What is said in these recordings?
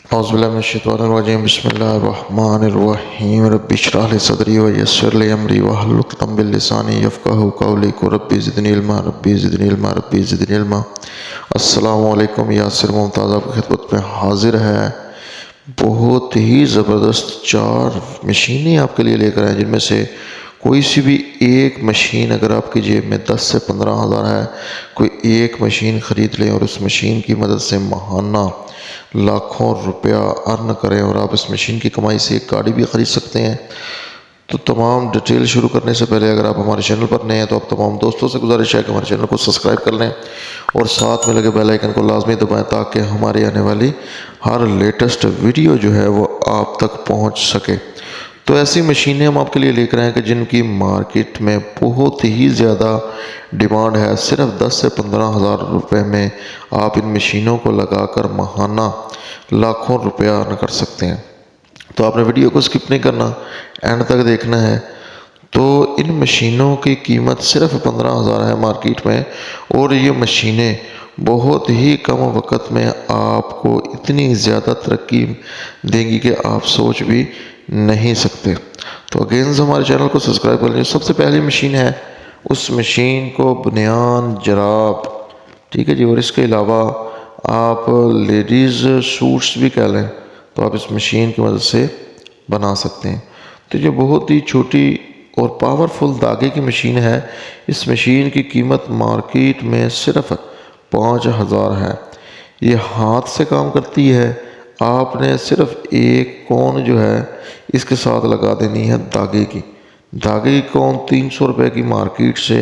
औज़ुबिल्लाहिमिनश्शैतानिर्रजीम बिस्मिल्लाहिर्रहमानिर्रहीम रब्बि इश्रह ली सदरी व यस्सिर ली अमरी वहलुल उक़दतम मिन लिसानी यफ़क़हू क़ौली रब्बि ज़िदनी इल्मा रब्बि ज़िदनी इल्मा रब्बि ज़िदनी इल्मा। अस्सलामु अलैकुम। यासिर मुमताज़ आपकी खिदमत में हाज़िर है। बहुत ही ज़बरदस्त 4 मशीनें आपके लिए लेकर आए, जिनमें से कोई सी भी एक मशीन अगर आपकी जेब में 10 से 15 हज़ार है, कोई एक मशीन ख़रीद लें और उस मशीन की मदद से माहाना लाखों रुपया अर्न करें और आप इस मशीन की कमाई से एक गाड़ी भी ख़रीद सकते हैं। तो तमाम डिटेल शुरू करने से पहले अगर आप हमारे चैनल पर नए हैं तो आप तमाम दोस्तों से गुजारिश है कि हमारे चैनल को सब्सक्राइब कर लें और साथ में लगे बेल आइकन को लाजमी दबाएं ताकि हमारी आने वाली हर लेटेस्ट वीडियो जो है वो आप तक पहुंच सके। तो ऐसी मशीनें हम आपके लिए लेकर आए हैं कि जिनकी मार्केट में बहुत ही ज़्यादा डिमांड है। सिर्फ 10 से 15 हज़ार रुपये में आप इन मशीनों को लगाकर माहाना लाखों रुपया अर्न कर सकते हैं। तो आपने वीडियो को स्किप नहीं करना, एंड तक देखना है। तो इन मशीनों की कीमत सिर्फ 15 हज़ार है मार्केट में, और ये मशीनें बहुत ही कम वक्त में आपको इतनी ज़्यादा तरक्की देंगी कि आप सोच भी नहीं सकते। तो अगेन हमारे चैनल को सब्सक्राइब कर लीजिए। सबसे पहली मशीन है, उस मशीन को बनियान जराब, ठीक है जी, और इसके अलावा आप लेडीज़ सूट्स भी कह लें तो आप इस मशीन की मदद से बना सकते हैं। तो ये बहुत ही छोटी और पावरफुल धागे की मशीन है। इस मशीन की कीमत मार्केट में सिर्फ 5,000 है। ये हाथ से काम करती है। आपने सिर्फ एक कोन जो है इसके साथ लगा देनी है धागे की। धागे की कोन 300 रुपये की मार्केट से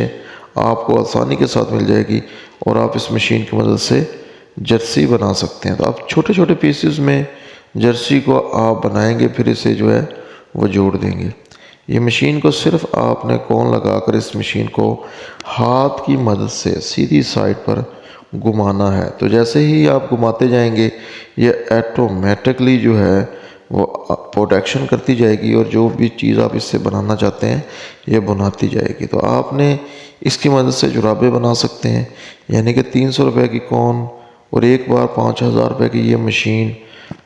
आपको आसानी के साथ मिल जाएगी और आप इस मशीन की मदद से जर्सी बना सकते हैं। तो आप छोटे छोटे पीसेस में जर्सी को आप बनाएंगे, फिर इसे जो है वो जोड़ देंगे। ये मशीन को सिर्फ आपने कोन लगाकर इस मशीन को हाथ की मदद से सीधी साइड पर घुमाना है। तो जैसे ही आप घुमाते जाएंगे ये ऑटोमेटिकली जो है वो प्रोटेक्शन करती जाएगी और जो भी चीज़ आप इससे बनाना चाहते हैं ये बनाती जाएगी। तो आपने इसकी मदद से जुराबे बना सकते हैं, यानी कि 300 रुपये की कौन और एक बार 5,000 रुपये की ये मशीन,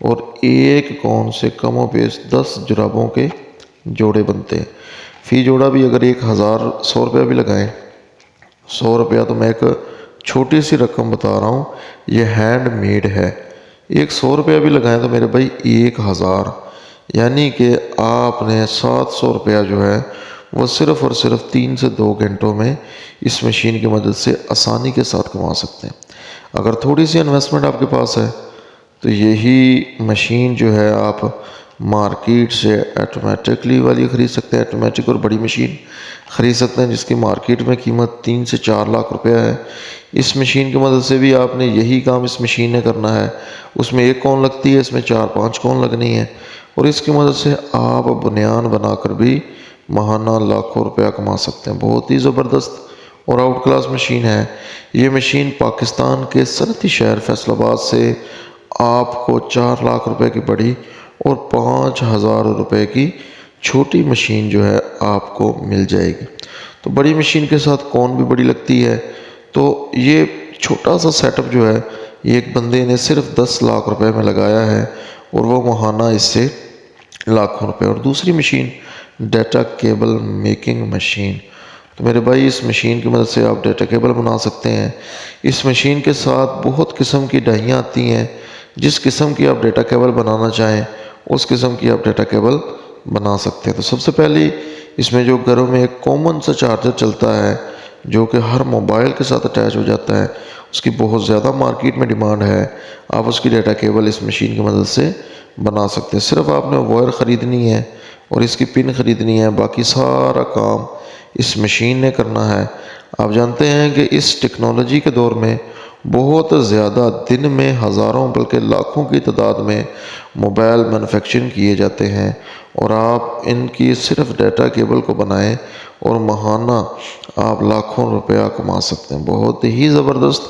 और एक कौन से कमो बेश 10 जुराबों के जोड़े बनते हैं। फ़ी जोड़ा भी अगर 1,100 रुपया भी लगाएं, 100 रुपया तो मैं एक छोटी सी रकम बता रहा हूँ, ये हैंड मेड है। एक 100 रुपया भी लगाएं तो मेरे भाई 1,000, यानी कि आपने 700 रुपया जो है वो सिर्फ़ और सिर्फ 3 से 2 घंटों में इस मशीन की मदद से आसानी के साथ कमा सकते हैं। अगर थोड़ी सी इन्वेस्टमेंट आपके पास है तो यही मशीन जो है आप मार्केट से ऑटोमेटिकली वाली ख़रीद सकते हैं। ऑटोमेटिक और बड़ी मशीन ख़रीद सकते हैं जिसकी मार्केट में कीमत 3 से 4 लाख रुपया है। इस मशीन की मदद से भी आपने यही काम इस मशीन ने करना है। उसमें एक कौन लगती है, इसमें 4-5 कौन लगनी है, और इसकी मदद से आप बनियान बनाकर भी माहाना लाखों रुपया कमा सकते हैं। बहुत ही ज़बरदस्त और आउट क्लास मशीन है। ये मशीन पाकिस्तान के सनती शहर फैसलाबाद से आपको 4 लाख रुपए की बड़ी और 5,000 रुपये की छोटी मशीन जो है आपको मिल जाएगी। तो बड़ी मशीन के साथ कौन भी बड़ी लगती है। तो ये छोटा सा सेटअप जो है ये एक बंदे ने सिर्फ 10 लाख रुपए में लगाया है और वो माहाना इससे लाखों रुपए। और दूसरी machine data cable making machine. तो मेरे भाई इस मशीन की मदद से आप डाटा केबल बना सकते हैं। इस मशीन के साथ बहुत किस्म की डाइयाँ आती हैं। जिस किस्म की आप डाटा केबल बनाना चाहें उस किस्म की आप डाटा केबल बना सकते हैं। तो सबसे पहले इसमें जो घरों में एक कॉमन सा चार्जर चलता है जो कि हर मोबाइल के साथ अटैच हो जाता है, उसकी बहुत ज़्यादा मार्केट में डिमांड है। आप उसकी डाटा केबल इस मशीन की मदद से बना सकते हैं। सिर्फ आपने वायर ख़रीदनी है और इसकी पिन ख़रीदनी है, बाकी सारा काम इस मशीन ने करना है। आप जानते हैं कि इस टेक्नोलॉजी के दौर में बहुत ज़्यादा दिन में हज़ारों बल्कि लाखों की तादाद में मोबाइल मैन्युफैक्चरिंग किए जाते हैं, और आप इनकी सिर्फ डाटा केबल को बनाएं और माहाना आप लाखों रुपया कमा सकते हैं। बहुत ही ज़बरदस्त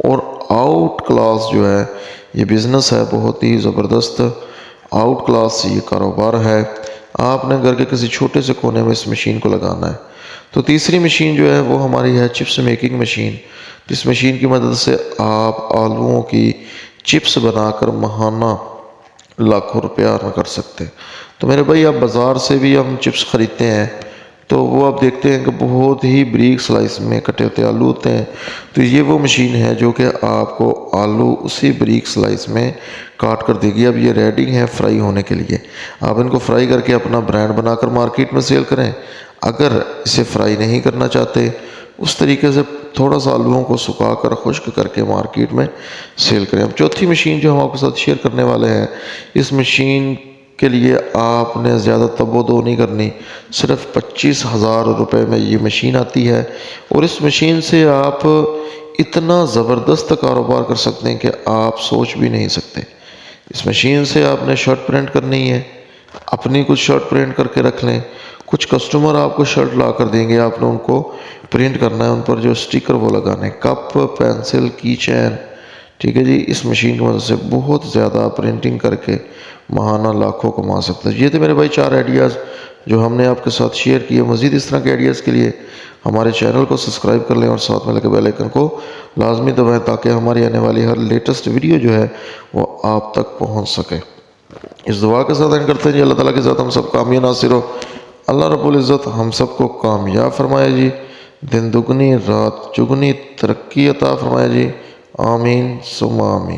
और आउट क्लास जो है ये बिज़नेस है, बहुत ही ज़बरदस्त आउट क्लास ये कारोबार है। आपने घर के किसी छोटे से कोने में इस मशीन को लगाना है। तो तीसरी मशीन जो है वो हमारी है चिप्स मेकिंग मशीन। इस मशीन की मदद से आप आलूओं की चिप्स बनाकर माहाना लाखों रुपया अर्न कर सकते हैं। तो मेरे भाई, आप बाज़ार से भी हम चिप्स ख़रीदते हैं तो वो आप देखते हैं कि बहुत ही बारीक स्लाइस में कटे होते आलू होते हैं। तो ये वो मशीन है जो कि आपको आलू उसी बारीक स्लाइस में काट कर देगी। अब ये रेडी है फ्राई होने के लिए। आप इनको फ्राई करके अपना ब्रांड बनाकर मार्केट में सेल करें। अगर इसे फ्राई नहीं करना चाहते, उस तरीके से थोड़ा सा आलूओं को सुखा कर खुश्क करके मार्केट में सेल करें। अब चौथी मशीन जो हम आपके साथ शेयर करने वाले हैं, इस मशीन के लिए आपने ज़्यादा तबो-दो नहीं करनी। सिर्फ 25,000 रुपये में ये मशीन आती है और इस मशीन से आप इतना ज़बरदस्त कारोबार कर सकते हैं कि आप सोच भी नहीं सकते। इस मशीन से आपने शर्ट प्रिंट करनी है, अपनी कुछ शर्ट प्रिंट करके रख लें। कुछ कस्टमर आपको शर्ट ला कर देंगे, आपने उनको प्रिंट करना है, उन पर जो स्टिकर वो लगाने, कप, पेंसिल, की चैन, ठीक है जी। इस मशीन की मदद से बहुत ज़्यादा प्रिंटिंग करके महाना लाखों कमा सकते हैं। ये थे मेरे भाई 4 आइडियाज़ जो हमने आपके साथ शेयर किए। मज़ीद इस तरह के आइडियाज़ के लिए हमारे चैनल को सब्सक्राइब कर लें और साथ में लगे बेल आइकन को लाजमी दबाएं ताकि हमारी आने वाली हर लेटेस्ट वीडियो जो है वो आप तक पहुंच सके। इस दुआ के साथ एंड करते हैं जी, अल्लाह ताला के साथ हम सब कामयाब नासिर हो। अल्लाह रब्बुल इज़्ज़त हम सबको कामयाब फरमाए जी। दिन दुगनी रात चुगनी तरक्की अता फरमाए जी। आमीन सुम्मा आमीन।